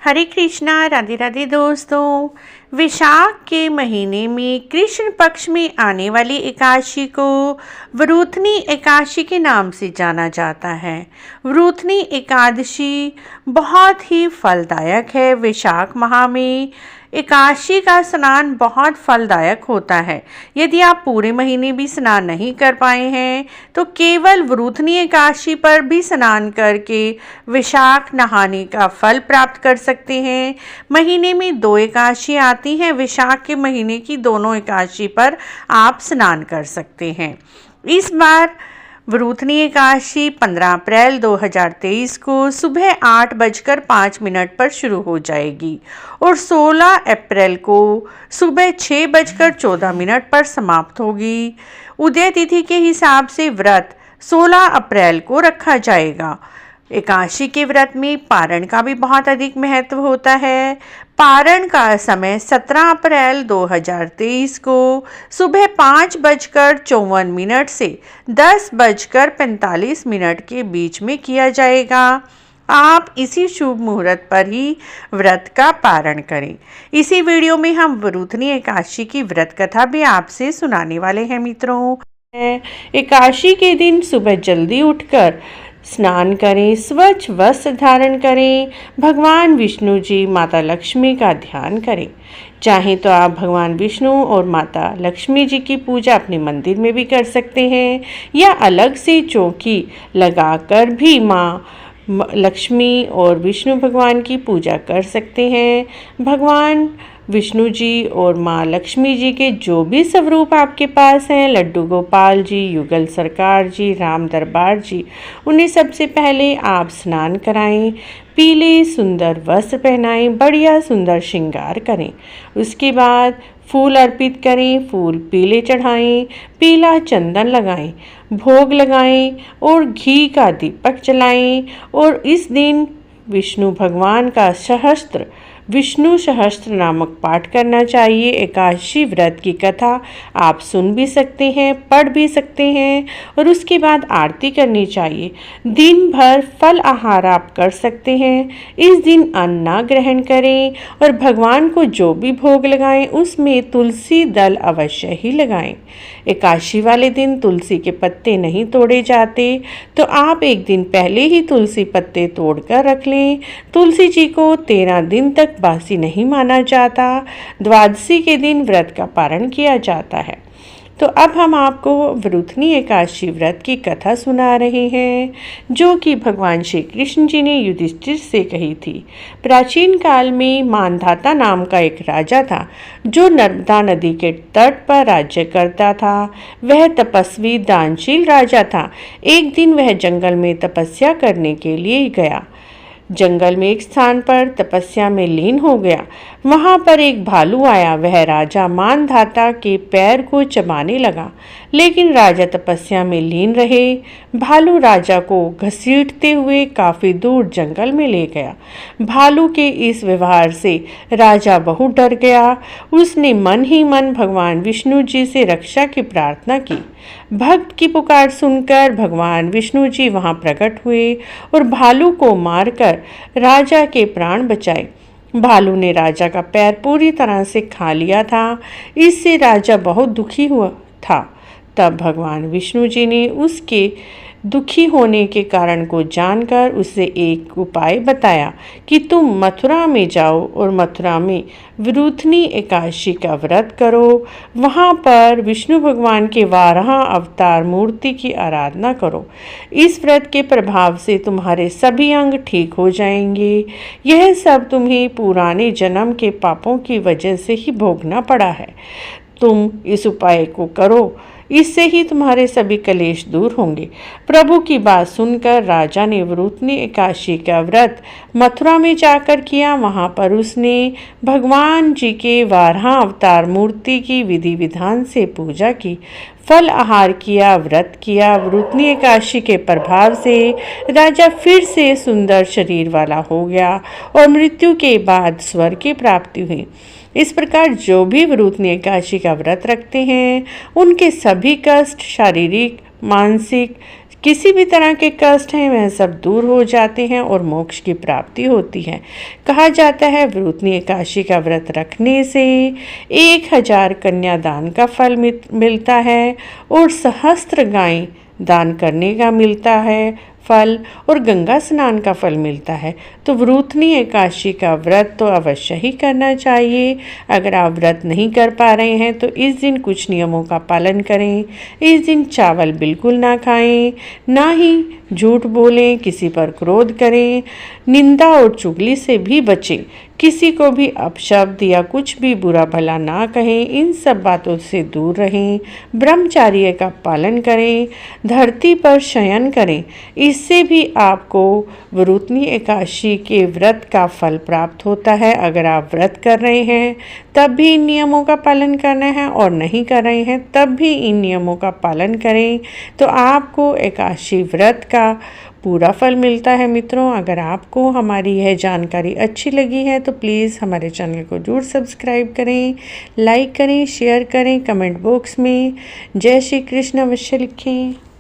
हरे कृष्णा, राधे राधे दोस्तों। विशाख के महीने में कृष्ण पक्ष में आने वाली एकादशी को वरूथनी एकादशी के नाम से जाना जाता है। वरूथनी एकादशी बहुत ही फलदायक है। विशाख माह में एकादशी का स्नान बहुत फलदायक होता है। यदि आप पूरे महीने भी स्नान नहीं कर पाए हैं तो केवल वरूथनी एकादशी पर भी स्नान करके विशाख नहाने का फल प्राप्त कर सकते हैं। महीने में 2 एकादशी आती हैं। विशाख के महीने की दोनों एकादशी पर आप स्नान कर सकते हैं। इस बार वरूथनी एकादशी 15 अप्रैल 2023 को सुबह 8:05 पर शुरू हो जाएगी और 16 अप्रैल को सुबह 6:14 पर समाप्त होगी। उदय तिथि के हिसाब से व्रत 16 अप्रैल को रखा जाएगा। एकादशी के व्रत में पारण का भी बहुत अधिक महत्व होता है। पारण का समय 17 अप्रैल 2023 को सुबह 5:54 से 10:45 के बीच में किया जाएगा। आप इसी शुभ मुहूर्त पर ही व्रत का पारण करें। इसी वीडियो में हम वरूथनी एकादशी की व्रत कथा भी आपसे सुनाने वाले हैं मित्रों। एकादशी के दिन सुबह जल्दी उठकर स्नान करें, स्वच्छ वस्त्र धारण करें, भगवान विष्णु जी माता लक्ष्मी का ध्यान करें। चाहें तो आप भगवान विष्णु और माता लक्ष्मी जी की पूजा अपने मंदिर में भी कर सकते हैं या अलग से चौकी लगाकर भी माँ लक्ष्मी और विष्णु भगवान की पूजा कर सकते हैं। भगवान विष्णु जी और माँ लक्ष्मी जी के जो भी स्वरूप आपके पास हैं, लड्डू गोपाल जी, युगल सरकार जी, राम दरबार जी, उन्हें सबसे पहले आप स्नान कराएं, पीले सुंदर वस्त्र पहनाएं, बढ़िया सुंदर श्रृंगार करें। उसके बाद फूल अर्पित करें, फूल पीले चढ़ाएं, पीला चंदन लगाएं, भोग लगाएं और घी का दीपक जलाएं। और इस दिन विष्णु भगवान का विष्णु सहस्त्र नामक पाठ करना चाहिए। एकादशी व्रत की कथा आप सुन भी सकते हैं, पढ़ भी सकते हैं और उसके बाद आरती करनी चाहिए। दिन भर फल आहार आप कर सकते हैं। इस दिन अन्न ना ग्रहण करें और भगवान को जो भी भोग लगाएं उसमें तुलसी दल अवश्य ही लगाएं। एकादशी वाले दिन तुलसी के पत्ते नहीं तोड़े जाते, तो आप एक दिन पहले ही तुलसी पत्ते तोड़कर रख लें। तुलसी जी को 13 दिन तक बासी नहीं माना जाता। द्वादशी के दिन व्रत का पारण किया जाता है। तो अब हम आपको वरूथनी एकादशी व्रत की कथा सुना रहे हैं, जो कि भगवान श्री कृष्ण जी ने युधिष्ठिर से कही थी। प्राचीन काल में मानधाता नाम का एक राजा था, जो नर्मदा नदी के तट पर राज्य करता था। वह तपस्वी दानशील राजा था। एक दिन वह जंगल में तपस्या करने के लिए गया। जंगल में एक स्थान पर तपस्या में लीन हो गया। वहां पर एक भालू आया। वह राजा मानधाता के पैर को चबाने लगा, लेकिन राजा तपस्या में लीन रहे। भालू राजा को घसीटते हुए काफी दूर जंगल में ले गया। भालू के इस व्यवहार से राजा बहुत डर गया। उसने मन ही मन भगवान विष्णु जी से रक्षा की प्रार्थना की। भक्त की पुकार सुनकर भगवान विष्णु जी वहां प्रकट हुए और भालू को मारकर राजा के प्राण बचाए। भालू ने राजा का पैर पूरी तरह से खा लिया था। इससे राजा बहुत दुखी हुआ था। तब भगवान विष्णु जी ने उसके दुखी होने के कारण को जानकर उसे एक उपाय बताया कि तुम मथुरा में जाओ और मथुरा में वरूथनी एकादशी का व्रत करो। वहाँ पर विष्णु भगवान के 12 अवतार मूर्ति की आराधना करो। इस व्रत के प्रभाव से तुम्हारे सभी अंग ठीक हो जाएंगे। यह सब तुम्हें पुराने जन्म के पापों की वजह से ही भोगना पड़ा है। तुम इस उपाय को करो, इससे ही तुम्हारे सभी कलेश दूर होंगे। प्रभु की बात सुनकर राजा ने वरूथनी एकादशी का व्रत मथुरा में जाकर किया। वहां पर उसने भगवान जी के 12 अवतार मूर्ति की विधि विधान से पूजा की, फल आहार किया, व्रत किया। वरूथनी एकादशी के प्रभाव से राजा फिर से सुंदर शरीर वाला हो गया और मृत्यु के बाद स्वर्ग की प्राप्ति हुई। इस प्रकार जो भी वरूथनी एकादशी का व्रत रखते हैं, उनके सभी कष्ट शारीरिक, मानसिक, किसी भी तरह के कष्ट हैं वह सब दूर हो जाते हैं और मोक्ष की प्राप्ति होती है। कहा जाता है वरूथनी एकादशी का व्रत रखने से 1000 कन्यादान का फल मिलता है और सहस्त्र गायें दान करने का मिलता है फल और गंगा स्नान का फल मिलता है। तो वरूथनी एकादशी का व्रत तो अवश्य ही करना चाहिए। अगर आप व्रत नहीं कर पा रहे हैं तो इस दिन कुछ नियमों का पालन करें। इस दिन चावल बिल्कुल ना खाएं, ना ही झूठ बोलें, किसी पर क्रोध करें, निंदा और चुगली से भी बचें, किसी को भी अपशब्द या कुछ भी बुरा भला ना कहें, इन सब बातों से दूर रहें, ब्रह्मचर्य का पालन करें, धरती पर शयन करें। इससे भी आपको वरूथनी एकादशी के व्रत का फल प्राप्त होता है। अगर आप व्रत कर रहे हैं तब भी इन नियमों का पालन करना है और नहीं कर रहे हैं तब भी इन नियमों का पालन करें तो आपको एकादशी व्रत का पूरा फल मिलता है। मित्रों, अगर आपको हमारी यह जानकारी अच्छी लगी है तो प्लीज़ हमारे चैनल को जरूर सब्सक्राइब करें, लाइक करें, शेयर करें, कमेंट बॉक्स में जय श्री कृष्ण अवश्य लिखें।